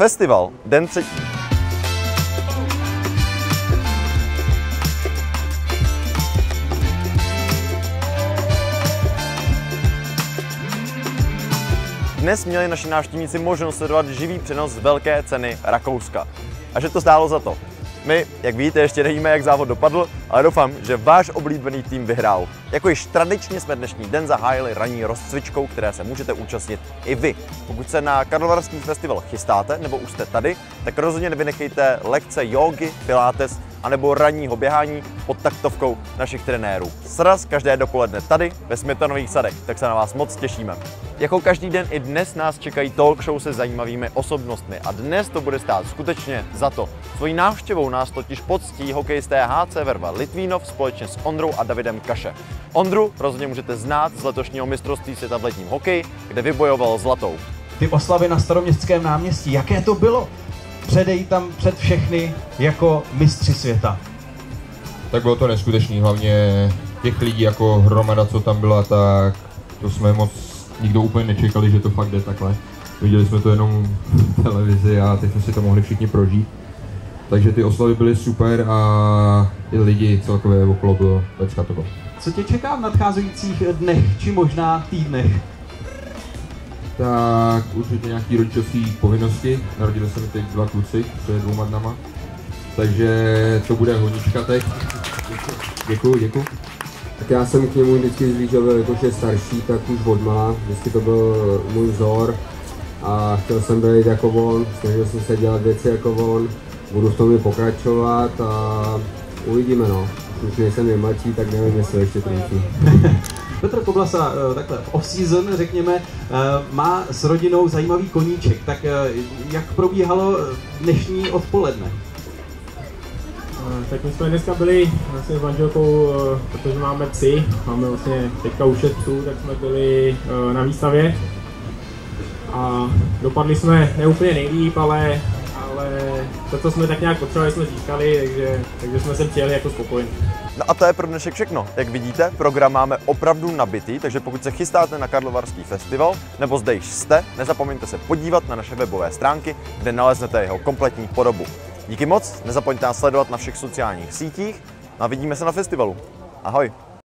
Festival Den třetí. Dnes měli naši návštěvníci možnost sledovat živý přenos z velké ceny Rakouska. A že to stálo za to. My, jak vidíte, ještě nevíme, jak závod dopadl, ale doufám, že váš oblíbený tým vyhrál. Jako již tradičně jsme dnešní den zahájili ranní rozcvičkou, které se můžete účastnit i vy. Pokud se na Karlovarský festival chystáte nebo už jste tady, tak rozhodně nevynechejte lekce jógy, pilates anebo ranního běhání pod taktovkou našich trenérů. Sraz každé dopoledne tady ve Smetanových sadech, tak se na vás moc těšíme. Jako každý den i dnes nás čekají talk show se zajímavými osobnostmi a dnes to bude stát skutečně za to. Svojí návštěvou nás totiž poctí hokejisté HC Verva Litvínov společně s Ondrou a Davidem Kaše. Ondru rozhodně můžete znát z letošního mistrovství světa v ledním hokeji, kde vybojoval zlatou. Ty oslavy na Staroměstském náměstí, jaké to bylo? Předej tam před všechny jako mistři světa. Tak bylo to neskutečný, hlavně těch lidí jako hromada, co tam byla, tak to jsme moc nikdo úplně nečekali, že to fakt jde takhle. Viděli jsme to jenom v televizi a teď jsme si to mohli všichni prožít. Takže ty oslavy byly super a i lidi celkově okolo bylo pecka to bylo. Co tě čeká v nadcházejících dnech, či možná týdnech? Tak určitě nějaký rodičovské povinnosti. Narodili se mi teď 2 kluci před 2 dnama. Takže to bude honička teď. Děkuju. Tak já jsem k němu vždycky zlížel, jakož je starší, tak už odmala. Vždycky to byl můj vzor a chtěl jsem být jako on, snažil jsem se dělat věci jako on. Budu v tom i pokračovat a uvidíme, no. Už nejsem nejmladší, tak nevím, jestli ještě trochu. Petr Koblasa takhle v off-season, řekněme, má s rodinou zajímavý koníček. Tak jak probíhalo dnešní odpoledne? Tak my jsme dneska byli vlastně s manželkou, protože máme psy, máme vlastně teďka už 6 psů, tak jsme byli na výstavě a dopadli jsme neúplně nejlíp, ale to, co jsme tak nějak potřebovali, jsme získali, takže jsme sem přijeli jako spokojení. No a to je pro dnešek všechno. Jak vidíte, program máme opravdu nabitý, takže pokud se chystáte na Karlovarský festival, nebo zde již jste, nezapomeňte se podívat na naše webové stránky, kde naleznete jeho kompletní podobu. Díky moc, nezapomeňte nás sledovat na všech sociálních sítích a vidíme se na festivalu. Ahoj!